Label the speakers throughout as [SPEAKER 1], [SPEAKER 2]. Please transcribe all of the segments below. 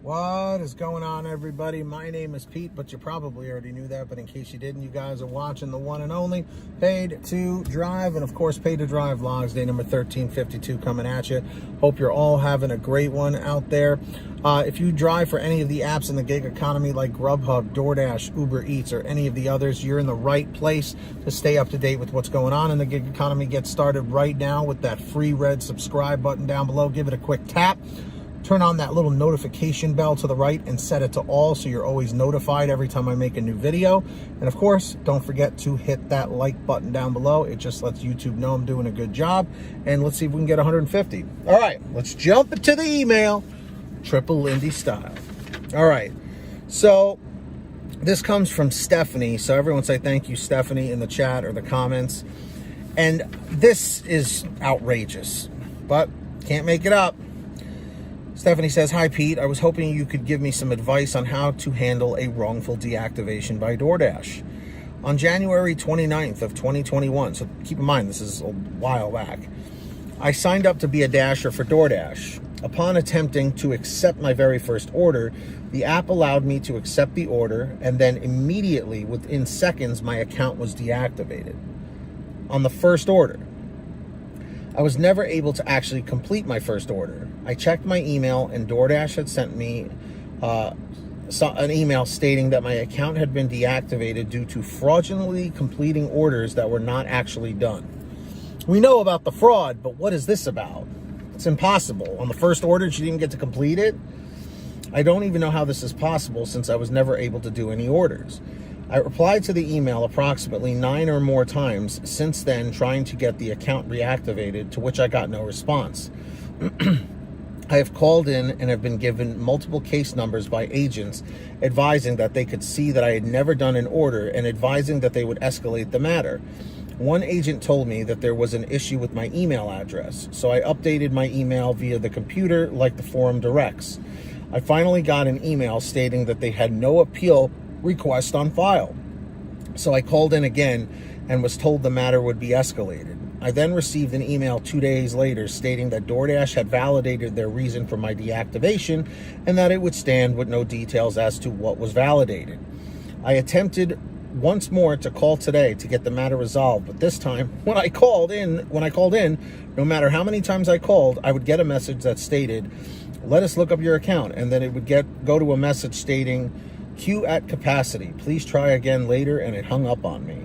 [SPEAKER 1] What is going on, everybody? My name is Pete, but you probably already knew that. But in case you didn't, you guys are watching the one and only Paid to Drive, and of course, Paid to Drive vlogs, day number 1352 coming at you. Hope you're all having a great one out there. If you drive for any of the apps in the gig economy like Grubhub, Doordash, Uber Eats, or any of the others, you're in the right place to stay up to date with what's going on in the gig economy. Get started right now with that free red subscribe button down below. Give it a quick tap. Turn on that little notification bell to the right and set it to all so you're always notified every time I make a new video. And of course, don't forget to hit that like button down below. It just lets YouTube know I'm doing a good job. And let's see if we can get 150. All right, let's jump into the email, Triple Lindy style. All right, so this comes from Stephanie. So everyone say thank you, Stephanie, in the chat or the comments. And this is outrageous, but can't make it up. Stephanie says, "Hi, Pete. I was hoping you could give me some advice on how to handle a wrongful deactivation by Doordash. On January 29th of 2021, so keep in mind this is a while back, I signed up to be a dasher for Doordash. Upon attempting to accept my very first order, the app allowed me to accept the order, and then immediately, within seconds, my account was deactivated. On the first order, I was never able to actually complete my first order. I checked my email, and Doordash had sent me an email stating that my account had been deactivated due to fraudulently completing orders that were not actually done. We know about the fraud, but what is this about? It's impossible. On the first order, she didn't get to complete it? I don't even know how this is possible since I was never able to do any orders. I replied to the email approximately 9 or more times since then, trying to get the account reactivated, to which I got no response. I have called in and have been given multiple case numbers by agents advising that they could see that I had never done an order and advising that they would escalate the matter. One agent told me that there was an issue with my email address, so I updated my email via the computer like the forum directs. I finally got an email stating that they had no appeal request on file. So I called in again and was told the matter would be escalated. I then received an email 2 days later stating that Doordash had validated their reason for my deactivation and that it would stand with no details as to what was validated. I attempted once more to call today to get the matter resolved, but this time when I called in, no matter how many times I called, I would get a message that stated, "Let us look up your account," and then it would go to a message stating, "Queue at capacity. Please try again later," and it hung up on me.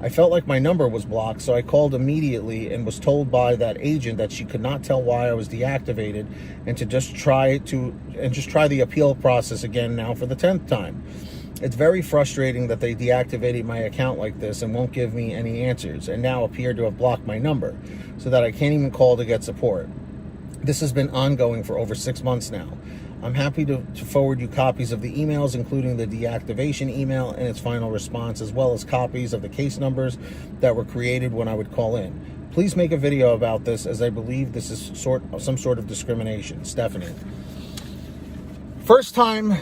[SPEAKER 1] I felt like my number was blocked, so I called immediately and was told by that agent that she could not tell why I was deactivated and to just try the appeal process again now for the 10th time. It's very frustrating that they deactivated my account like this and won't give me any answers, and now appear to have blocked my number so that I can't even call to get support. This has been ongoing for over 6 months now. I'm happy to forward you copies of the emails, including the deactivation email and its final response, as well as copies of the case numbers that were created when I would call in. Please make a video about this, as I believe this is some sort of discrimination. Stephanie. First time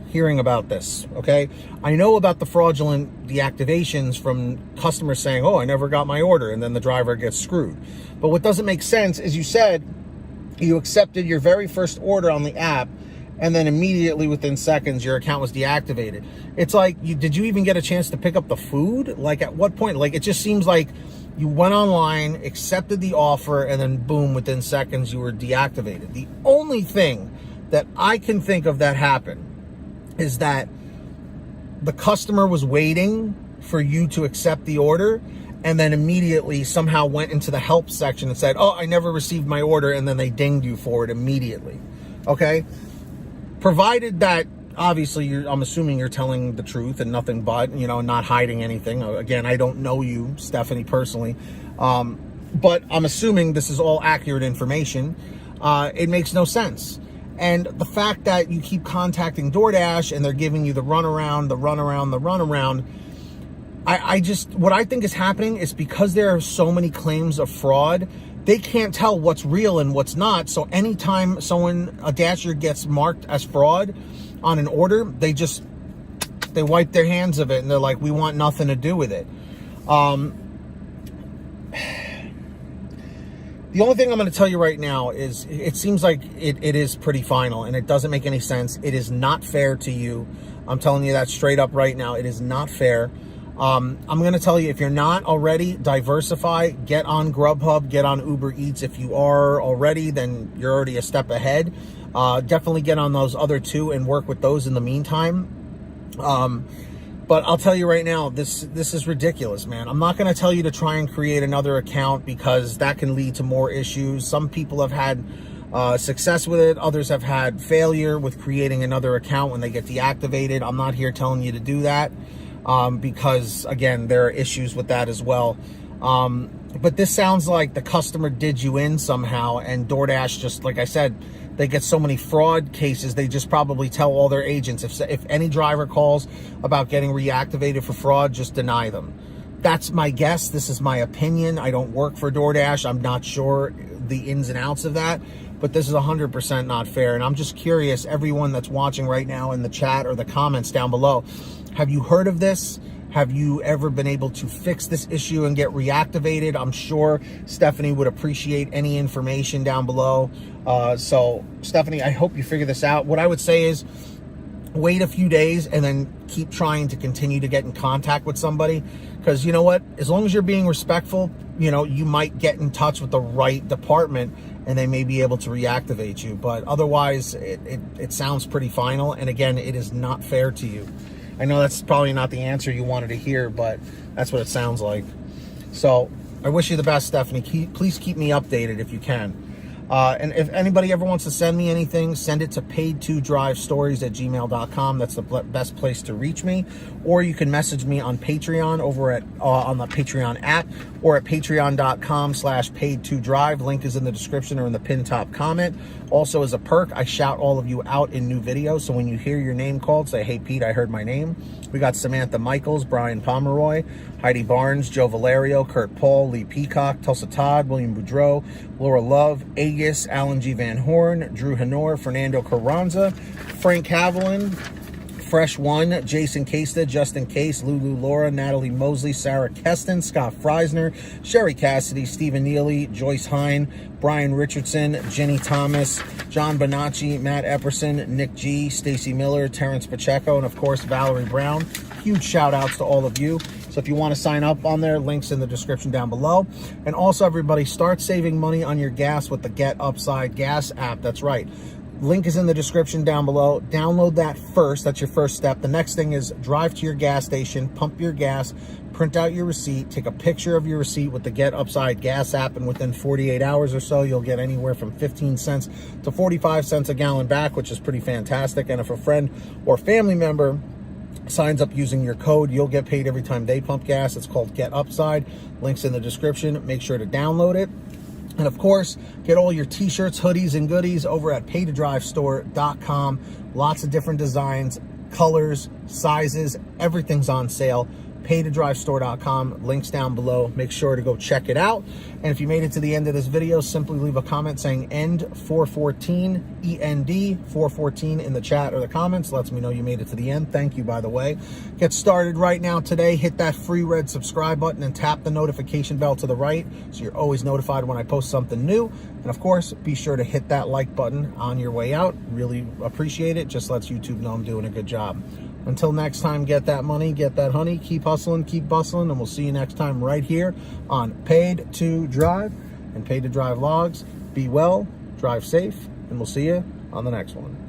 [SPEAKER 1] hearing about this, okay? I know about the fraudulent deactivations from customers saying, "Oh, I never got my order," and then the driver gets screwed. But what doesn't make sense is you said you accepted your very first order on the app, and then immediately within seconds, your account was deactivated. It's like, did you even get a chance to pick up the food? Like, at what point? Like, it just seems like you went online, accepted the offer, and then boom, within seconds, you were deactivated. The only thing that I can think of that happened is that the customer was waiting for you to accept the order, and then immediately somehow went into the help section and said, "Oh, I never received my order," and then they dinged you for it immediately, okay? Provided that, obviously, I'm assuming you're telling the truth and nothing but, not hiding anything. Again, I don't know you, Stephanie, personally, but I'm assuming this is all accurate information. It makes no sense. And the fact that you keep contacting Doordash and they're giving you the runaround, what I think is happening is because there are so many claims of fraud, they can't tell what's real and what's not. So anytime a dasher gets marked as fraud on an order, they wipe their hands of it and they're like, "We want nothing to do with it." The only thing I'm going to tell you right now is it seems like it is pretty final, and it doesn't make any sense. It is not fair to you. I'm telling you that straight up right now. It is not fair. I'm going to tell you, if you're not already, diversify. Get on Grubhub, get on Uber Eats. If you are already, then you're already a step ahead. Definitely get on those other two and work with those in the meantime. But I'll tell you right now, this is ridiculous, man. I'm not going to tell you to try and create another account, because that can lead to more issues. Some people have had success with it. Others have had failure with creating another account when they get deactivated. I'm not here telling you to do that, because, again, there are issues with that as well. But this sounds like the customer did you in somehow, and DoorDash, just like I said, they get so many fraud cases, they just probably tell all their agents, if any driver calls about getting reactivated for fraud, just deny them. That's my guess. This is my opinion. I don't work for DoorDash. I'm not sure the ins and outs of that, but this is 100% not fair. And I'm just curious, everyone that's watching right now in the chat or the comments down below, have you heard of this? Have you ever been able to fix this issue and get reactivated? I'm sure Stephanie would appreciate any information down below. So, Stephanie, I hope you figure this out. What I would say is wait a few days and then keep trying to continue to get in contact with somebody. Because you know what? As long as you're being respectful, you know, you might get in touch with the right department and they may be able to reactivate you. But otherwise, it sounds pretty final. And again, it is not fair to you. I know that's probably not the answer you wanted to hear, but that's what it sounds like. So I wish you the best, Stephanie. Please keep me updated if you can. And if anybody ever wants to send me anything, send it to paid2drivestories@gmail.com. That's the best place to reach me. Or you can message me on Patreon over at on the Patreon app, or at patreon.com/paid2drive. Link is in the description or in the pinned top comment. Also, as a perk, I shout all of you out in new videos. So when you hear your name called, say, "Hey, Pete, I heard my name." We got Samantha Mikles, Brian Pomeroy, Heidi Barnes, Joe Valerio, Kurt Paul, Lee Peacock, Tulsa Todd, William Boudreau, Laura Love, Agus, Alan G. Van Horn, Drew Hanor, Fernando Carranza, Frank Haviland, Fresh One, Jason Casta, Justin Case, Lulu Laura, Natalie Mosley, Sarah Keston, Scott Freisner, Sherry Cassidy, Stephen Neely, Joyce Hine, Brian Richardson, Jenny Thomas, John Bonacci, Matt Epperson, Nick G, Stacy Miller, Terrence Pacheco, and of course, Valerie Brown. Huge shout outs to all of you. So if you want to sign up on there, links in the description down below. And also, everybody, start saving money on your gas with the Get Upside Gas app. That's right. Link is in the description down below. Download that first. That's your first step. The next thing is drive to your gas station, pump your gas, print out your receipt, take a picture of your receipt with the Get Upside Gas app, and within 48 hours or so, you'll get anywhere from 15 cents to 45 cents a gallon back, which is pretty fantastic. And if a friend or family member signs up using your code, you'll get paid every time they pump gas. It's called Get Upside. Links in the description. Make sure to download it. And of course, get all your t-shirts, hoodies, and goodies over at paid2drivestore.com. Lots of different designs, colors, sizes, everything's on sale. paid2drivestore.com, links down below. Make sure to go check it out. And if you made it to the end of this video, simply leave a comment saying END 414, END 414 in the chat or the comments. Lets me know you made it to the end. Thank you, by the way. Get started right now today. Hit that free red subscribe button and tap the notification bell to the right so you're always notified when I post something new. And of course, be sure to hit that like button on your way out. Really appreciate it. Just lets YouTube know I'm doing a good job. Until next time, get that money, get that honey, keep hustling, keep bustling, and we'll see you next time right here on Paid to Drive and Paid to Drive Vlogs. Be well, drive safe, and we'll see you on the next one.